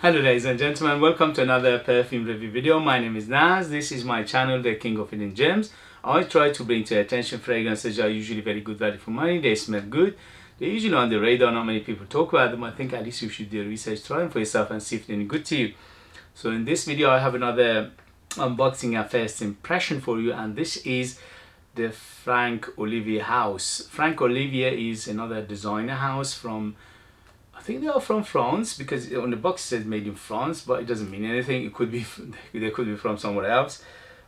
Hello ladies and gentlemen, welcome to another perfume review video. My name is Naz. This is my channel, The King of Hidden Gems. I try to bring to your attention fragrances that are usually very good value for money. They smell good. They're usually on the radar, not many people talk about them. I think at least you should do research, try them for yourself and see if they're any good to you. So in this video I have another unboxing and first impression for you, and this is the Franck Olivier house. Franck Olivier is another designer house from, I think they are from France, because on the box it says made in France, but it doesn't mean anything. It could be, they could be from somewhere else,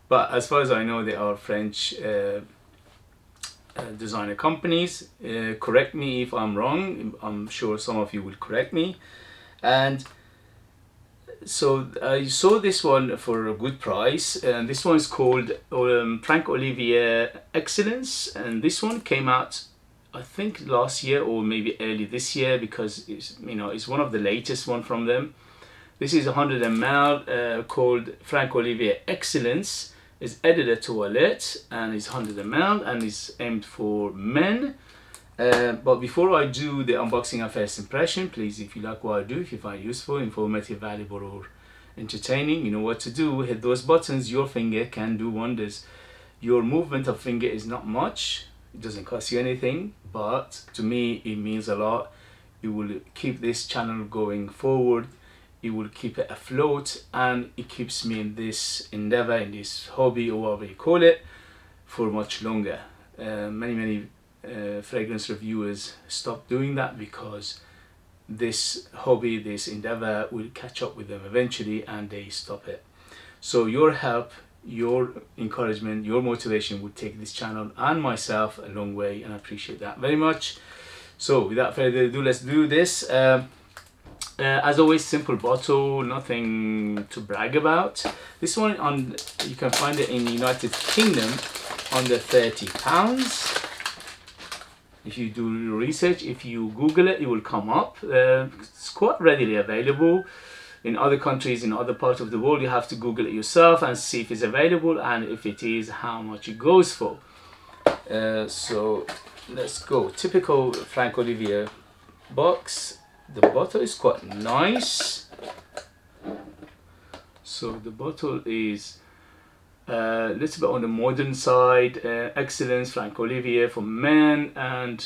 but as far as I know they are French designer companies. Correct me if I'm wrong, I'm sure some of you will correct me. And so I saw this one for a good price, and this one is called Franck Olivier Excellence, and this one came out I think last year or maybe early this year, because it's, you know, it's one of the latest one from them. This is 100 ml, called Franck Olivier Excellence. It's edited toilette and it's 100 ml and it's aimed for men. But before I do the unboxing and first impression, please, if you like what I do, if you find it useful, informative, valuable or entertaining, you know what to do. Hit those buttons. Your finger can do wonders. Your movement of finger is not much. It doesn't cost you anything, but to me it means a lot. It will keep this channel going forward, it will keep it afloat, and it keeps me in this endeavor, in this hobby or whatever you call it, for much longer. Many fragrance reviewers stop doing that because this hobby, this endeavor will catch up with them eventually and they stop it. So your help, your encouragement, your motivation would take this channel and myself a long way, and I appreciate that very much. So without further ado, let's do this. As always, simple bottle, nothing to brag about. This one, you can find it in the United Kingdom under £30. If you do research, if you Google it, it will come up. It's quite readily available. In other countries, in other parts of the world, you have to Google it yourself and see if it's available, and if it is, how much it goes for. So let's go. Typical Franck Olivier box. The bottle is quite nice. So the bottle is a little bit on the modern side. Excellence, Franck Olivier for men, and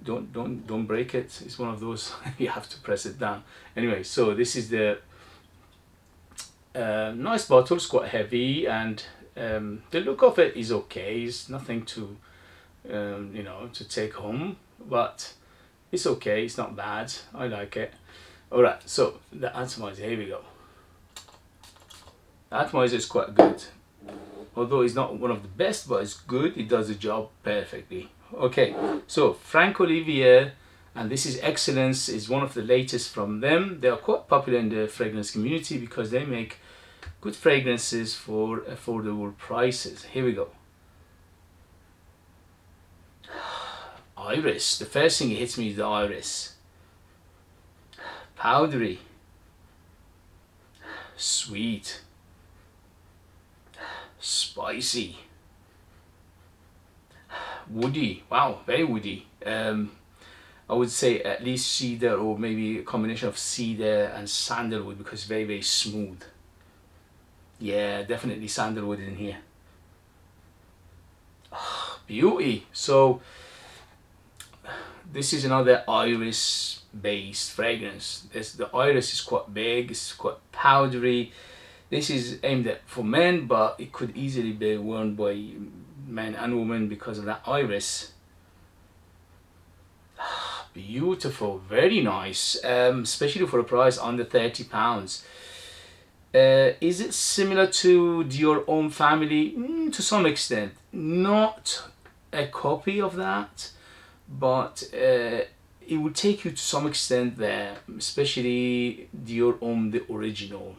don't break it. It's one of those you have to press it down. Anyway, so this is the nice bottle. It's quite heavy, and the look of it is okay. It's nothing to you know, to take home, but it's okay. It's not bad. I like it. All right, so the atomizer, here we go. The atomizer is quite good, although it's not one of the best, but it's good. It does the job perfectly. Okay, so Franck Olivier, and this is Excellence, is one of the latest from them. They are quite popular in the fragrance community because they make good fragrances for affordable prices. Here we go. Iris, the first thing that hits me is the iris. Powdery, sweet, spicy, woody. Wow, very woody. I would say at least cedar, or maybe a combination of cedar and sandalwood, because it's very smooth. Yeah, definitely sandalwood in here. Oh, beauty. So this is another iris based fragrance. The iris is quite big, it's quite powdery. This is aimed at for men, but it could easily be worn by men and women because of that iris. Beautiful, very nice, especially for a price under £30. Is it similar to Dior Homme family? To some extent. Not a copy of that, but it will take you to some extent there, especially Dior Homme the original.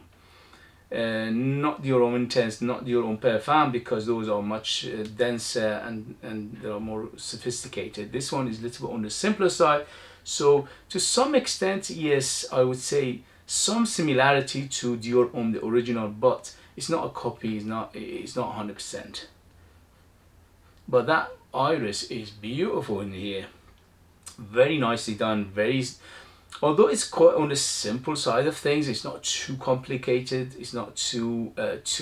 Not Dior Homme Intense, not Dior Homme Parfum, because those are much denser and they are more sophisticated. This one is a little bit on the simpler side, so to some extent, yes, I would say some similarity to Dior Homme the original, but it's not a copy. It's not 100%. But that iris is beautiful in here. very nicely done. Although it's quite on the simple side of things, it's not too complicated, it's not too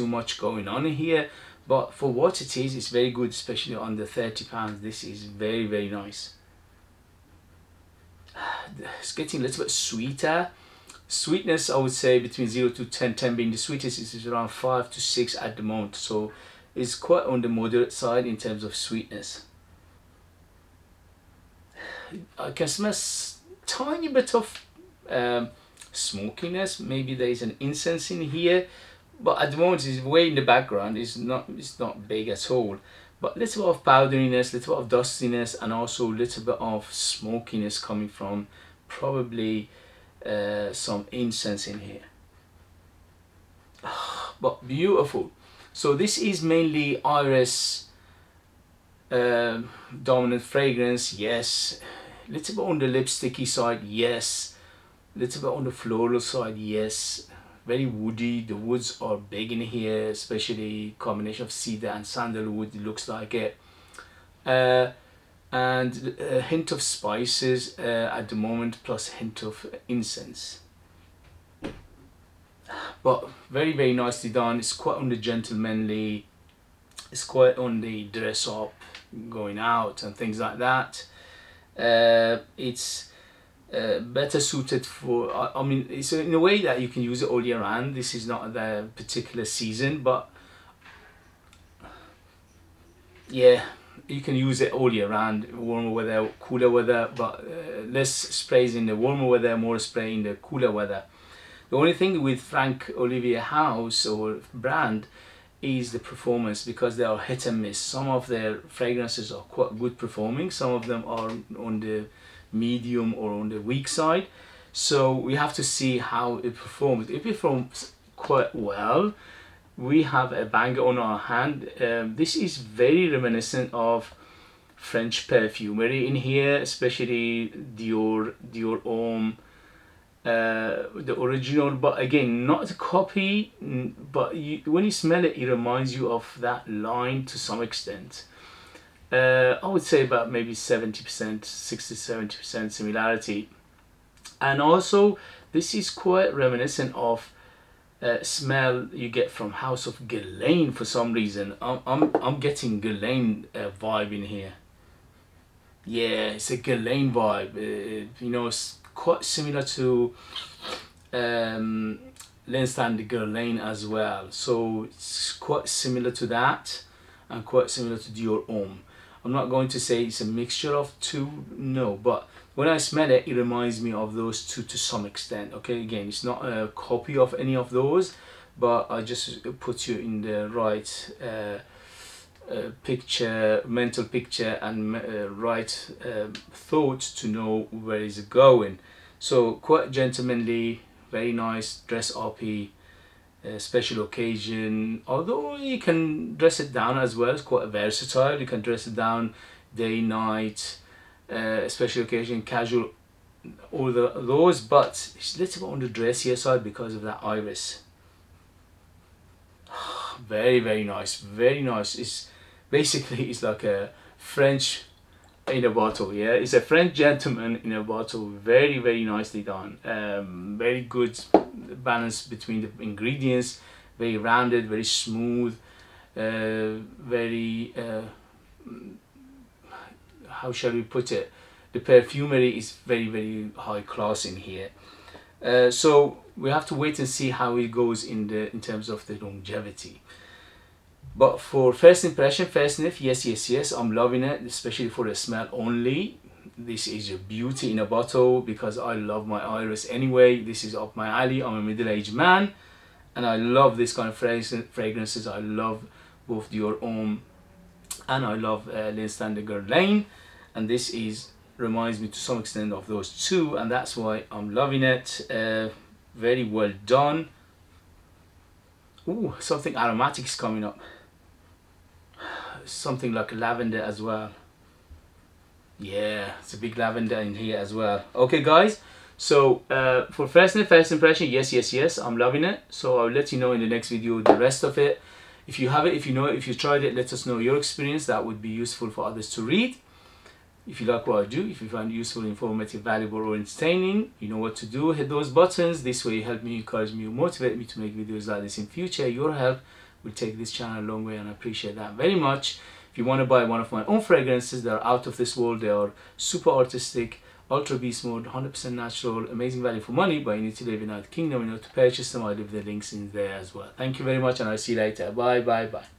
much going on in here, but for what it is, it's very good, especially under £30. This is very, very nice. It's getting a little bit sweeter. Sweetness, I would say between 0 to 10, 10 being the sweetest, is around 5 to 6 at the moment, so it's quite on the moderate side in terms of sweetness. I can smell tiny bit of smokiness. Maybe there is an incense in here, but at the moment it's way in the background. It's not big at all, but a little bit of powderiness, little bit of dustiness, and also a little bit of smokiness coming from probably some incense in here. But beautiful. So this is mainly iris dominant fragrance, yes. Little bit on the lipsticky side, yes. Little bit on the floral side, yes. Very woody. The woods are big in here, especially combination of cedar and sandalwood. It looks like it. And a hint of spices at the moment, plus a hint of incense. But very, very nicely done. It's quite on the gentlemanly. It's quite on the dress up, going out and things like that. It's better suited for, I mean, it's in a way that you can use it all year round. This is not the particular season, but yeah, you can use it all year round, warmer weather, cooler weather, but less sprays in the warmer weather, more spray in the cooler weather. The only thing with Franck Olivier house or brand is the performance, because they are hit and miss. Some of their fragrances are quite good performing, some of them are on the medium or on the weak side, so we have to see how it performs. If it performs quite well, we have a banger on our hand. This is very reminiscent of French perfumery in here, especially Dior Homme, the original, but again not a copy, but when you smell it, it reminds you of that line to some extent. I would say about maybe 70%, 60-70% similarity. And also this is quite reminiscent of smell you get from House of Guerlain for some reason. I'm getting Guerlain vibe in here. Yeah, it's a Guerlain vibe. You know, it's quite similar to L'Instant de Guerlain as well, so it's quite similar to that and quite similar to Dior Homme. I'm not going to say it's a mixture of two, no, but when I smell it, it reminds me of those two to some extent. Okay, again, it's not a copy of any of those, but I just put you in the right picture, mental picture, and right thought to know where is it going. So quite gentlemanly, very nice, dress uppy, special occasion. Although you can dress it down as well, it's quite versatile. You can dress it down day, night, special occasion, casual, all those. But it's a little bit on the dressier side because of that iris. Very, very nice, very nice. It's basically, it's like a French in a bottle. Yeah, it's a French gentleman in a bottle. Very, very nicely done. Very good balance between the ingredients, very rounded, very smooth, very how shall we put it, the perfumery is very, very high class in here. So we have to wait and see how it goes in terms of the longevity. But for first impression, first sniff, yes, I'm loving it, especially for the smell only. This is a beauty in a bottle, because I love my iris anyway. This is up my alley. I'm a middle-aged man and I love this kind of fragrances. I love both Dior Homme and I love L'Instant de Guerlain, and this reminds me to some extent of those two, and that's why I'm loving it. Very well done. Ooh, something aromatic is coming up. Something like lavender as well. Yeah, it's a big lavender in here as well. Okay guys, so for first impression, yes, I'm loving it. So I'll let you know in the next video the rest of it. If you have it, if you know it, if you tried it, let us know your experience. That would be useful for others to read. If you like what I do, if you find it useful, informative, valuable, or entertaining, you know what to do. Hit those buttons. This way you help me, encourage me, motivate me to make videos like this in future. Your help will take this channel a long way, and I appreciate that very much. If you want to buy one of my own fragrances that are out of this world, they are super artistic, ultra beast mode, 100% natural, amazing value for money, but you need to live in the United Kingdom in order to purchase them. I'll leave the links in there as well. Thank you very much, and I'll see you later. Bye, bye, bye.